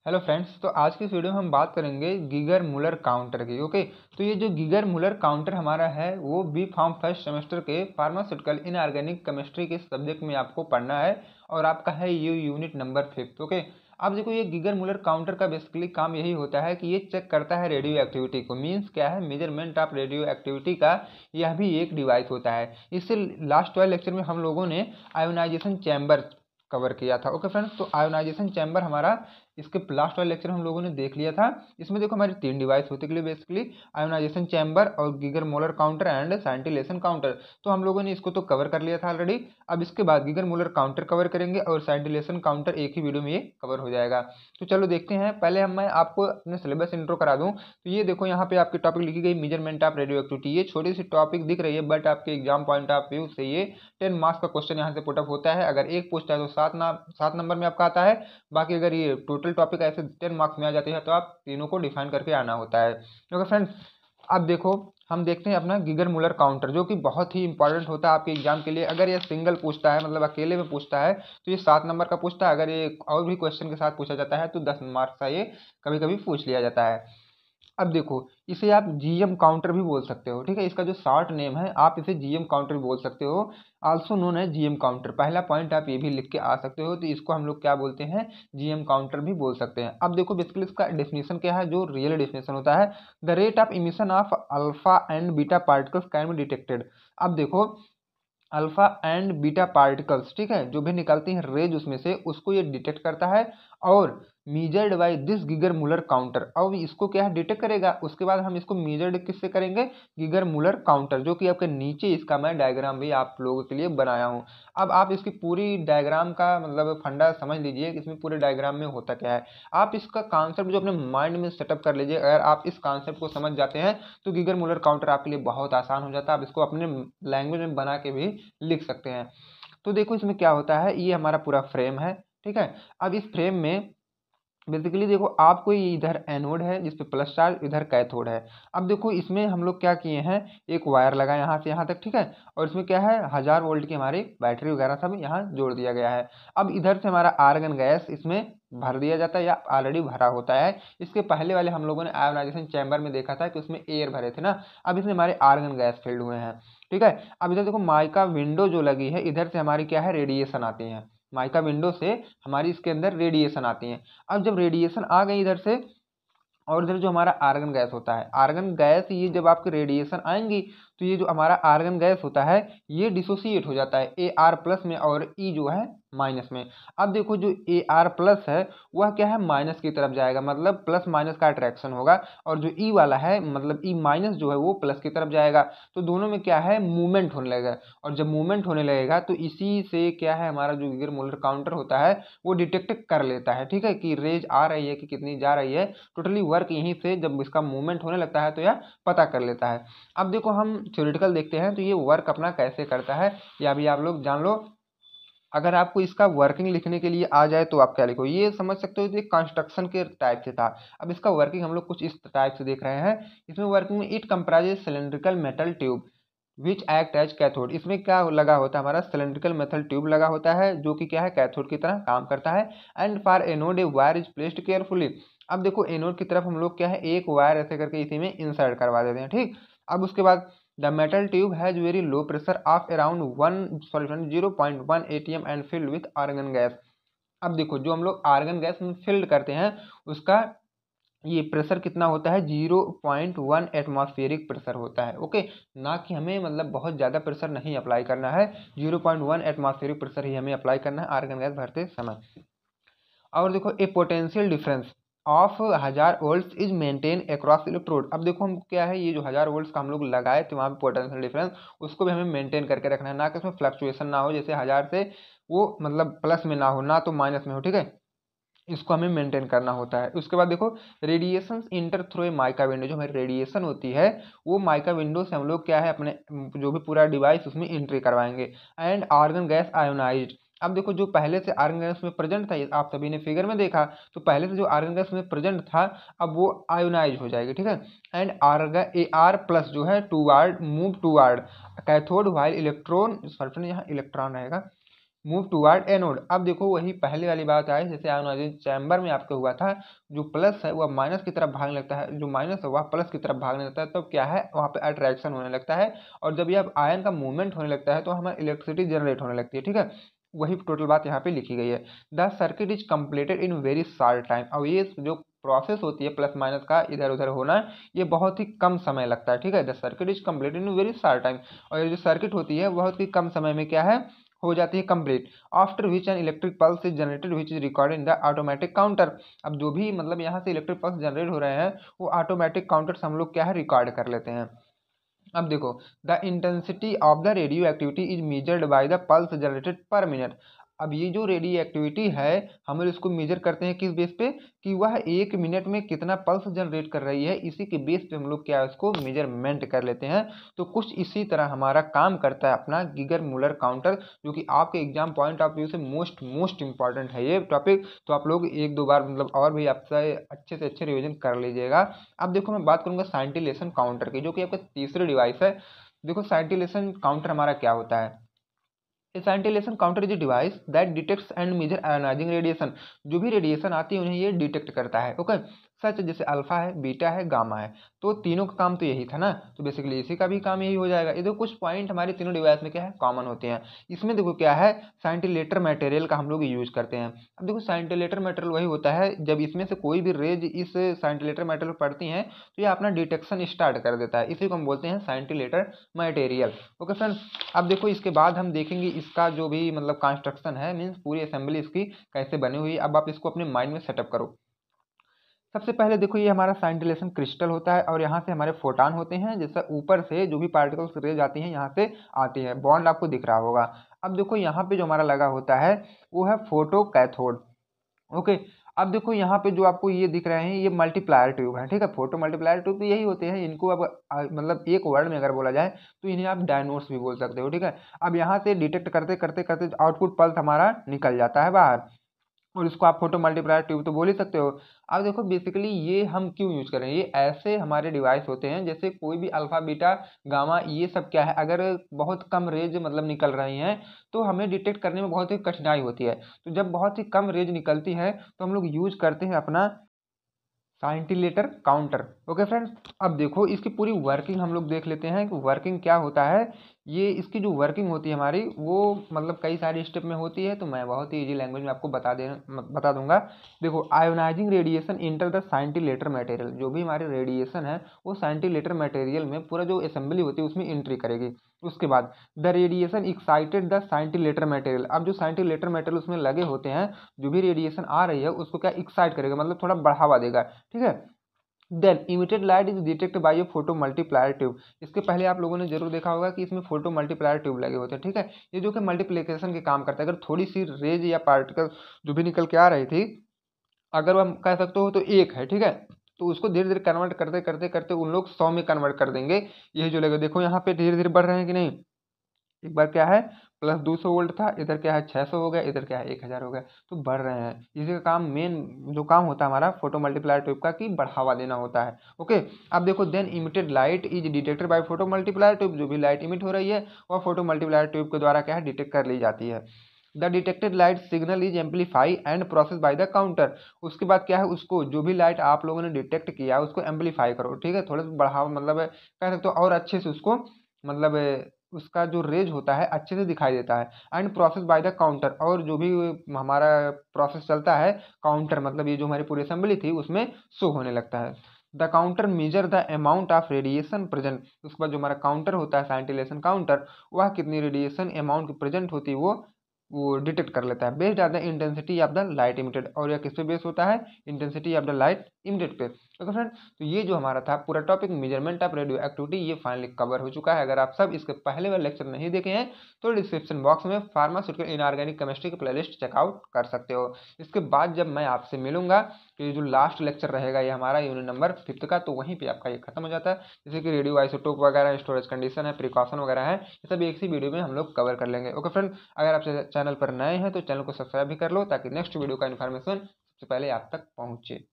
Hello friends, तो आज की इस वीडियो में हम बात करेंगे गीगर मूलर काउंटर की। ओके, तो ये जो गीगर मूलर काउंटर हमारा है वो बी फार्म फर्स्ट सेमेस्टर के फार्मास्यूटिकल इनऑर्गेनिक केमिस्ट्री के सब्जेक्ट में आपको पढ़ना है और आपका है ये यूनिट नंबर 5। ओके, अब देखो ये गीगर मूलर काउंटर का बेसिकली काम यही होता है कि ये चेक करता है रेडियो एक्टिविटी को। मीन्स क्या है, मेजरमेंट ऑफ रेडियो एक्टिविटी का यह भी एक डिवाइस होता है। इससे लास्ट वाले लेक्चर में हम लोगों ने आयोनाइजेशन चैम्बर कवर किया था। ओके फ्रेंड्स, तो आयोनाइजेशन चैम्बर हमारा इसके लास्ट वाले लेक्चर हम लोगों ने देख लिया था। इसमें देखो हमारी 3 डिवाइस होती है बेसिकली, आयोनाइजेशन चैम्बर और Geiger molar counter and साइंटिलेशन counter. तो हम लोगों ने इसको तो कवर कर लिया था ऑलरेडी। अब इसके बाद गीगर मोलर काउंटर कवर करेंगे और साइंटिलेशन काउंटर एक ही वीडियो में ये कवर हो जाएगा। तो चलो देखते हैं। पहले मैं आपको अपने सिलेबस इंट्रो करा दूं। तो ये देखो यहाँ पे आपकी टॉपिक लिखी गई मेजरमेंट ऑफ रेडियो एक्टिविटी। ये छोटी सी टॉपिक दिख रही है बट आपके एग्जाम पॉइंट ऑफ व्यू से ये 10 मार्क्स का क्वेश्चन यहाँ से पुटअप होता है। अगर एक पूछता है तो 7 नंबर में आपका आता है। बाकी अगर ये टोटल टॉपिक ऐसे 10 मार्क्स में आ जाती है तो आप तीनों को डिफाइन करके आना होता है। ओके फ्रेंड्स, अब देखो हम देखते हैं अपना गीगर मूलर काउंटर, जो कि बहुत ही इंपॉर्टेंट होता है आपके एग्जाम के लिए। अगर ये सिंगल पूछता है, मतलब अकेले में पूछता है, तो ये 7 नंबर का पूछता है। अगर ये और भी क्वेश्चन के साथ पूछा जाता है तो 10 मार्क्स का ये कभी कभी पूछ लिया जाता है। अब देखो, इसे आप जीएम काउंटर भी बोल सकते हो। ठीक है, इसका जो शॉर्ट नेम है आप इसे जीएम काउंटर भी बोल सकते हो, आल्सो नोन है जीएम काउंटर। पहला पॉइंट आप ये भी लिख के आ सकते हो। तो इसको हम लोग क्या बोलते हैं, जीएम काउंटर भी बोल सकते हैं। अब देखो बेसिकली इसका डेफिनेशन क्या है, जो रियल डेफिनेशन होता है, the rate of emission of alpha and beta particles can be detected. अब देखो अल्फा एंड बीटा पार्टिकल्स, ठीक है, जो भी निकलती हैं रेज उसमें से, उसको ये डिटेक्ट करता है और measured by this Geiger Muller counter. अब इसको क्या है, डिटेक्ट करेगा। उसके बाद हम इसको मीजर्ड किससे करेंगे, गीगर मूलर काउंटर, जो कि आपके नीचे इसका मैं डायग्राम भी आप लोगों के लिए बनाया हूँ। अब आप इसकी पूरी डायग्राम का मतलब फंडा समझ लीजिए कि इसमें पूरे डायग्राम में होता क्या है। आप इसका कॉन्सेप्ट जो अपने माइंड में सेटअप कर लीजिए। अगर आप इस कॉन्सेप्ट को समझ जाते हैं तो गीगर मूलर काउंटर आपके लिए बहुत आसान हो जाता है। आप इसको अपने लैंग्वेज में बना के भी लिख सकते हैं। तो देखो इसमें क्या होता है, ये हमारा पूरा फ्रेम है। ठीक है, अब इस फ्रेम में बेसिकली देखो आपको ये इधर एनोड है जिसपे प्लस चार्ज, इधर कैथोड है। अब देखो इसमें हम लोग क्या किए हैं, एक वायर लगा यहाँ से यहाँ तक। ठीक है, और इसमें क्या है, 1000 वोल्ट की हमारी बैटरी वगैरह सब यहाँ जोड़ दिया गया है। अब इधर से हमारा आर्गन गैस इसमें भर दिया जाता है या ऑलरेडी भरा होता है। इसके पहले वाले हम लोगों ने आयोनाइजेशन चैम्बर में देखा था कि उसमें एयर भरे थे ना। अब इसमें हमारे आर्गन गैस फिल्ड हुए हैं। ठीक है, अब इधर देखो माइका विंडो जो लगी है, इधर से हमारी क्या है, रेडिएशन आती है। माइका विंडो से हमारी इसके अंदर रेडिएशन आती है। अब जब रेडिएशन आ गई इधर से, और इधर जो हमारा आर्गन गैस होता है, आर्गन गैस ये जब आपके रेडिएशन आएंगी तो ये जो हमारा आर्गन गैस होता है ये डिसोसिएट हो जाता है ए आर प्लस में और ई जो है माइनस में। अब देखो जो ए आर प्लस है वह क्या है, माइनस की तरफ जाएगा, मतलब प्लस माइनस का अट्रैक्शन होगा। और जो ई वाला है मतलब ई माइनस जो है वो प्लस की तरफ जाएगा। तो दोनों में क्या है, मूवमेंट होने लगेगा। और जब मूवमेंट होने लगेगा तो इसी से क्या है, हमारा जो गीगर मूलर काउंटर होता है वो डिटेक्ट कर लेता है। ठीक है, कि रेज आ रही है कि कितनी जा रही है। टोटली वर्क यहीं से जब इसका मूवमेंट होने लगता है तो यह पता कर लेता है। अब देखो हम थ्योरेटिकल देखते हैं तो ये वर्क अपना कैसे करता है या भी आप लोग जान लो। अगर आपको इसका वर्किंग लिखने के लिए आ जाए तो आप क्या लिखो, ये समझ सकते हो कि कंस्ट्रक्शन के टाइप से था। अब इसका वर्किंग हम लोग कुछ इस टाइप से देख रहे हैं। इसमें वर्किंग में it comprises cylindrical metal tube which act as cathode. इसमें क्या लगा होता है, हमारा सिलेंड्रिकल मेटल ट्यूब लगा होता है जो कि क्या है, कैथोड की तरह काम करता है। And for anode a wire is placed carefully. अब देखो एनोड की तरफ हम लोग क्या है, एक वायर ऐसे करके इसी में इंसर्ट करवा देते हैं। ठीक, अब उसके बाद the metal tube has very low pressure of around 0.1 atm and filled with argon gas. अब देखो जो हम लोग आर्गन गैस में फिल्ड करते हैं उसका ये प्रेशर कितना होता है, 0.1 एटमॉस्फेरिक प्रेशर होता है। ओके, ना कि हमें मतलब बहुत ज़्यादा प्रेशर नहीं अप्लाई करना है, 0.1 एटमॉस्फेरिक प्रेशर ही हमें अप्लाई करना है आर्गन गैस भरते समय। और देखो a potential difference of 1000 volts is maintain across electrode. अब देखो हमको क्या है, ये जो 1000 वोल्ट्स का हम लोग लगाए थे वहाँ पे पोटेंशियल डिफरेंस, उसको भी हमें मेंटेन करके रखना है, ना कि उसमें फ्लक्चुएशन ना हो, जैसे 1000 से वो मतलब प्लस में ना हो ना तो माइनस में हो। ठीक है, इसको हमें मेंटेन करना होता है। उसके बाद देखो radiation inter through a mica window, जो हमारी रेडिएशन होती है वो माइका विंडो से हम लोग क्या है अपने जो भी पूरा डिवाइस उसमें एंट्री करवाएंगे। And argon gas ionised. अब देखो जो पहले से आर्गन गैस में प्रेजेंट था, आप सभी ने फिगर में देखा, तो पहले से जो आर्गन गैस में प्रेजेंट था अब वो आयोनाइज हो जाएगी। ठीक है, and argon A R plus जो है toward move toward cathode while electron, sorry यहाँ इलेक्ट्रॉन रहेगा, मूव टुवर्ड एनोड। अब देखो वही पहले वाली बात आई, जैसे आयोनाइजिंग चैम्बर में आपको हुआ था, जो प्लस है वह माइनस की तरफ भागने लगता है, जो माइनस है वह प्लस की तरफ भागने लगता है, तब क्या है वहाँ पे अट्रैक्शन होने लगता है, और जब ये आयन का मूवमेंट होने लगता है तो हमारी इलेक्ट्रिसिटी जनरेट होने लगती है। ठीक है, वही टोटल बात यहाँ पे लिखी गई है। The circuit is completed in very short time. अब ये जो प्रोसेस होती है प्लस माइनस का इधर उधर होना, ये बहुत ही कम समय लगता है। ठीक है, the circuit is completed in very short time, और ये जो सर्किट होती है बहुत ही कम समय में क्या है हो जाती है complete. After which an electric pulse is generated which is recorded in the automatic counter. अब जो भी मतलब यहाँ से इलेक्ट्रिक पल्स जनरेट हो रहे हैं वो ऑटोमेटिक काउंटर से हम लोग क्या है रिकॉर्ड कर लेते हैं। अब देखो, the intensity of the radio activity is measured by the pulse generated पर मिनट। अब ये जो रेडियो एक्टिविटी है हम लोग इसको मेजर करते हैं किस बेस पे, कि वह 1 मिनट में कितना पल्स जनरेट कर रही है, इसी के बेस पे हम लोग क्या है उसको मेजरमेंट कर लेते हैं। तो कुछ इसी तरह हमारा काम करता है अपना गीगर मूलर काउंटर, जो कि आपके एग्जाम पॉइंट ऑफ व्यू से मोस्ट मोस्ट इंपॉर्टेंट है ये टॉपिक। तो आप लोग एक दो बार मतलब और भी आपसे अच्छे रिविजन कर लीजिएगा। अब देखो मैं बात करूंगा साइंटिलेशन काउंटर की, जो कि आपका तीसरी डिवाइस है। देखो साइंटिलेशन काउंटर हमारा क्या होता है। A scintillation counter is a device that detects and measure ionizing radiation। जो भी रेडिएशन आती है उन्हें ये डिटेक्ट करता है। ओके, सच जैसे अल्फा है, बीटा है, गामा है, तो तीनों का काम तो यही था ना, तो बेसिकली इसी का भी काम यही हो जाएगा। ये देखो कुछ पॉइंट हमारे तीनों डिवाइस में क्या है कॉमन होते हैं। इसमें देखो क्या है साइंटिलेटर मटेरियल का हम लोग यूज करते हैं। अब देखो साइंटिलेटर मटेरियल वही होता है जब इसमें से कोई भी रेज इस साइंटिलेटर मटेरियल पड़ती हैं तो ये अपना डिटेक्शन स्टार्ट कर देता है, इसी को हम बोलते हैं साइंटिलेटर मटेरियल। ओके फ्रेंड्स, अब देखो इसके बाद हम देखेंगे इसका जो भी मतलब कंस्ट्रक्शन है, मीन्स पूरी असेंबली इसकी कैसे बनी हुई है। अब आप इसको अपने माइंड में सेटअप करो। सबसे पहले देखो ये हमारा साइंटिलेशन क्रिस्टल होता है, और यहाँ से हमारे फोटान होते हैं, जैसे ऊपर से जो भी पार्टिकल्स रेज आती हैं यहाँ से आती है, बॉन्ड आपको दिख रहा होगा। अब देखो यहाँ पे जो हमारा लगा होता है वो है फोटो कैथोड। ओके, अब देखो यहाँ पे जो आपको ये दिख रहे हैं ये मल्टीप्लायर ट्यूब है। ठीक है, फोटो मल्टीप्लायर ट्यूब तो यही होते हैं, इनको अब मतलब एक वर्ड में अगर बोला जाए तो इन्हें आप डायनोड्स भी बोल सकते हो। ठीक है, अब यहाँ से डिटेक्ट करते करते करते आउटपुट पल्स हमारा निकल जाता है बाहर, और इसको आप फोटो मल्टीप्लायर ट्यूब तो बोल ही सकते हो। अब देखो बेसिकली ये हम क्यों यूज कर रहे हैं, ये ऐसे हमारे डिवाइस होते हैं जैसे कोई भी अल्फा बीटा गामा ये सब क्या है अगर बहुत कम रेज मतलब निकल रही हैं तो हमें डिटेक्ट करने में बहुत ही कठिनाई होती है। तो जब बहुत ही कम रेज निकलती है तो हम लोग यूज करते हैं अपना साइंटिलेटर काउंटर। ओके फ्रेंड्स, अब देखो इसकी पूरी वर्किंग हम लोग देख लेते हैं कि वर्किंग क्या होता है। ये इसकी जो वर्किंग होती है हमारी वो मतलब कई सारी स्टेप में होती है, तो मैं बहुत ही इजी लैंग्वेज में आपको बता दूंगा। देखो, ionising radiation enter the scintillator material. जो भी हमारी रेडिएशन है वो साइंटिलेटर मटेरियल में पूरा जो असेंबली होती है उसमें एंट्री करेगी। उसके बाद the radiation excited the scintillator material. अब जो साइंटिलेटर मटेरियल उसमें लगे होते हैं, जो भी रेडिएशन आ रही है उसको क्या एक्साइट करेगा, मतलब थोड़ा बढ़ावा देगा। ठीक है, then emitted light is detect by a photo multiplier tube. इसके पहले आप लोगों ने जरूर देखा होगा कि इसमें फोटो मल्टीप्लायर ट्यूब लगे होते हैं। ठीक है, ये जो कि मल्टीप्लिकेशन के काम करता है। अगर थोड़ी सी रेज या पार्टिकल जो भी निकल के आ रही थी, अगर वो हम कह सकते हो तो एक है, ठीक है, तो उसको धीरे धीरे कन्वर्ट करते करते करते उन लोग 100 में कन्वर्ट कर देंगे। यही जो लगे देखो यहाँ पे धीरे धीरे बढ़ रहे हैं कि नहीं। एक बार क्या है प्लस 200 वोल्ट था, इधर क्या है 600 हो गया, इधर क्या है 1000 हो गया, तो बढ़ रहे हैं। इसी का काम मेन जो काम होता है हमारा फोटो मल्टीप्लायर ट्यूब का कि बढ़ावा देना होता है। ओके, अब देखो then emitted light is detected by photo multiplier tube. जो भी लाइट इमिट हो रही है वह फोटो मल्टीप्लायर ट्यूब के द्वारा क्या है डिटेक्ट कर ली जाती है। The detected light signal is amplify and process by the counter. उसके बाद क्या है उसको जो भी लाइट आप लोगों ने डिटेक्ट किया उसको एम्पलीफाई करो। ठीक है, थोड़ा सा बढ़ावा मतलब कह सकते हो और अच्छे से उसको मतलब उसका जो रेज होता है अच्छे से दिखाई देता है। And process by the counter, और जो भी हमारा प्रोसेस चलता है काउंटर मतलब ये जो हमारी पूरी असेंबली थी उसमें शो होने लगता है। The counter measure the amount of radiation present. उसके बाद जो हमारा काउंटर होता है साइंटिलेशन काउंटर, वह कितनी रेडिएशन अमाउंट की प्रेजेंट होती है वो डिटेक्ट कर लेता है based on the intensity of the light emitted. और यह किस पे बेस होता है, intensity of the light emitted पे। ओके फ्रेंड, तो ये जो हमारा था पूरा topic measurement of radio activity ये फाइनली कवर हो चुका है। अगर आप सब इसके पहले वाले लेक्चर नहीं देखे हैं तो डिस्क्रिप्शन बॉक्स में फार्मास्यूटिकल इनऑर्गेनिक केमिस्ट्री की प्लेलिस्ट चेकआउट कर सकते हो। इसके बाद जब मैं आपसे मिलूंगा तो ये जो लास्ट लेक्चर रहेगा ये हमारा यूनिट नंबर 5 का, तो वहीं पे आपका ये खत्म हो जाता है। जैसे कि रेडियो आइसोटोप वगैरह, स्टोरेज कंडीशन है, प्रिकॉशन वगैरह है, ये सब एक ही वीडियो में हम लोग कवर कर लेंगे। ओके फ्रेंड, अगर आप चैनल पर नए हैं तो चैनल को सब्सक्राइब भी कर लो ताकि नेक्स्ट वीडियो का इन्फॉर्मेशन सबसे पहले आप तक पहुंचे।